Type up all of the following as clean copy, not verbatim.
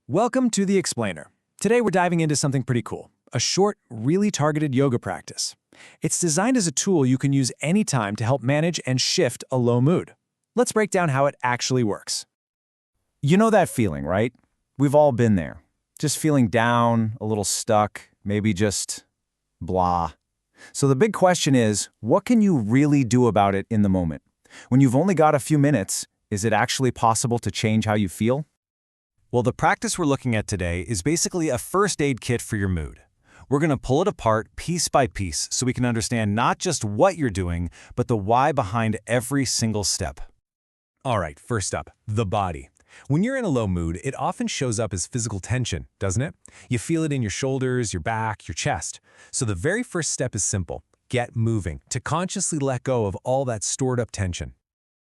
Welcome to The Explainer. Today we're diving into something pretty cool, a short, really targeted yoga practice. It's designed as a tool you can use anytime to help manage and shift a low mood. Let's break down how it actually works. You know that feeling, right? We've all been there. Just feeling down, a little stuck, maybe just blah. So the big question is, what can you really do about it in the moment? When you've only got a few minutes, is it actually possible to change how you feel? Well, the practice we're looking at today is basically a first aid kit for your mood. We're going to pull it apart piece by piece so we can understand not just what you're doing, but the why behind every single step. All right, first up, the body. When you're in a low mood, it often shows up as physical tension, doesn't it? You feel it in your shoulders, your back, your chest. So the very first step is simple. Get moving, to consciously let go of all that stored up tension.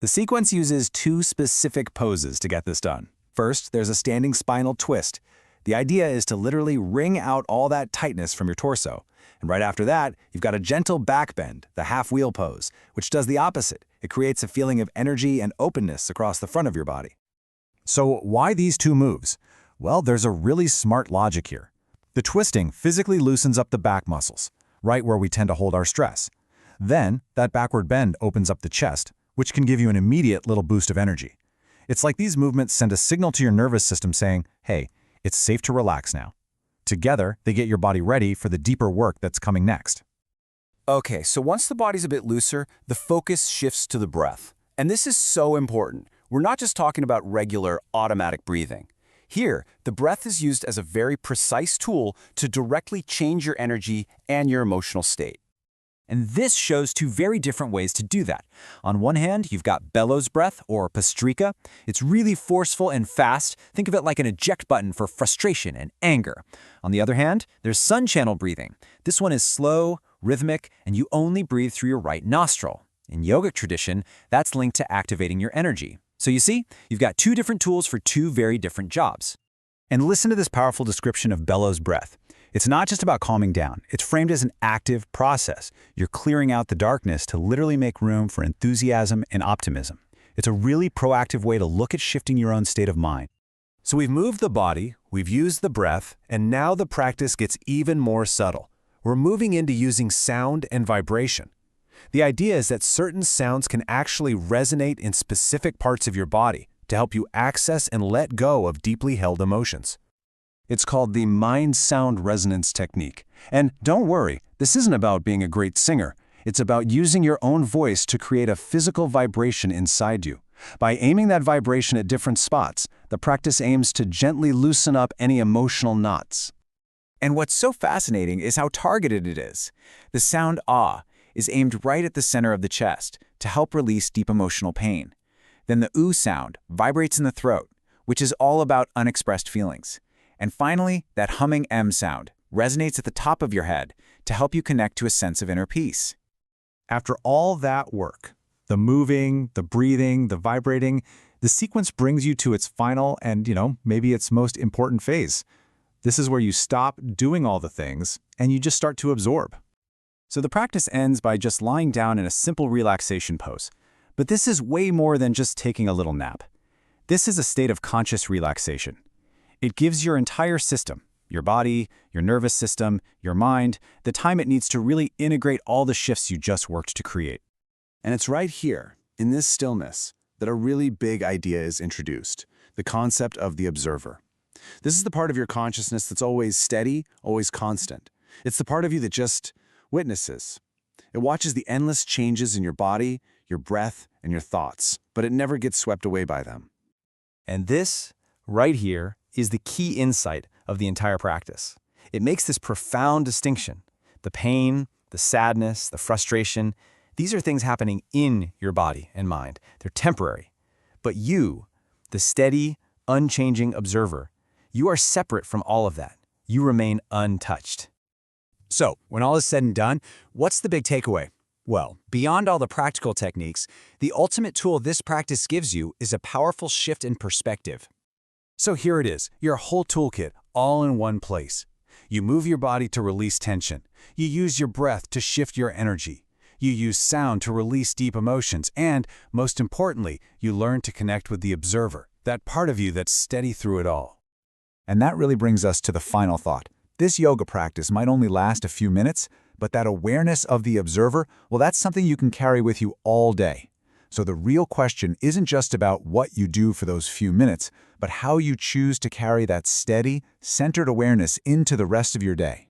The sequence uses two specific poses to get this done. First, there's a standing spinal twist. The idea is to literally wring out all that tightness from your torso. And right after that, you've got a gentle back bend, the half-wheel pose, which does the opposite. It creates a feeling of energy and openness across the front of your body. So why these two moves? Well, there's a really smart logic here. The twisting physically loosens up the back muscles, right where we tend to hold our stress. Then, that backward bend opens up the chest, which can give you an immediate little boost of energy. It's like these movements send a signal to your nervous system saying, hey, it's safe to relax now. Together, they get your body ready for the deeper work that's coming next. Okay, so once the body's a bit looser, the focus shifts to the breath. And this is so important. We're not just talking about regular, automatic breathing. Here, the breath is used as a very precise tool to directly change your energy and your emotional state. And this shows two very different ways to do that. On one hand, you've got Bellow's breath, or Bhastrika. It's really forceful and fast. Think of it like an eject button for frustration and anger. On the other hand, there's sun channel breathing. This one is slow, rhythmic, and you only breathe through your right nostril. In yogic tradition, that's linked to activating your energy. So you see, you've got two different tools for two very different jobs. And listen to this powerful description of Bellow's breath. It's not just about calming down. It's framed as an active process. You're clearing out the darkness to literally make room for enthusiasm and optimism. It's a really proactive way to look at shifting your own state of mind. So we've moved the body, we've used the breath, and now the practice gets even more subtle. We're moving into using sound and vibration. The idea is that certain sounds can actually resonate in specific parts of your body to help you access and let go of deeply held emotions. It's called the mind-sound resonance technique. And don't worry, this isn't about being a great singer. It's about using your own voice to create a physical vibration inside you. By aiming that vibration at different spots, the practice aims to gently loosen up any emotional knots. And what's so fascinating is how targeted it is. The sound ah is aimed right at the center of the chest to help release deep emotional pain. Then the oo sound vibrates in the throat, which is all about unexpressed feelings. And finally, that humming M sound resonates at the top of your head to help you connect to a sense of inner peace. After all that work, the moving, the breathing, the vibrating, the sequence brings you to its final and, maybe its most important phase. This is where you stop doing all the things and you just start to absorb. So the practice ends by just lying down in a simple relaxation pose. But this is way more than just taking a little nap. This is a state of conscious relaxation. It gives your entire system, your body, your nervous system, your mind, the time it needs to really integrate all the shifts you just worked to create. And it's right here, in this stillness, that a really big idea is introduced, the concept of the observer. This is the part of your consciousness that's always steady, always constant. It's the part of you that just witnesses. It watches the endless changes in your body, your breath, and your thoughts, but it never gets swept away by them. And this, right here, is the key insight of the entire practice. It makes this profound distinction. The pain, the sadness, the frustration, these are things happening in your body and mind. They're temporary. But you, the steady, unchanging observer, you are separate from all of that. You remain untouched. So, when all is said and done, what's the big takeaway? Well, beyond all the practical techniques, the ultimate tool this practice gives you is a powerful shift in perspective. So here it is, your whole toolkit, all in one place. You move your body to release tension. You use your breath to shift your energy. You use sound to release deep emotions. And, most importantly, you learn to connect with the observer, that part of you that's steady through it all. And that really brings us to the final thought. This yoga practice might only last a few minutes, but that awareness of the observer, well, that's something you can carry with you all day. So the real question isn't just about what you do for those few minutes, but how you choose to carry that steady, centered awareness into the rest of your day.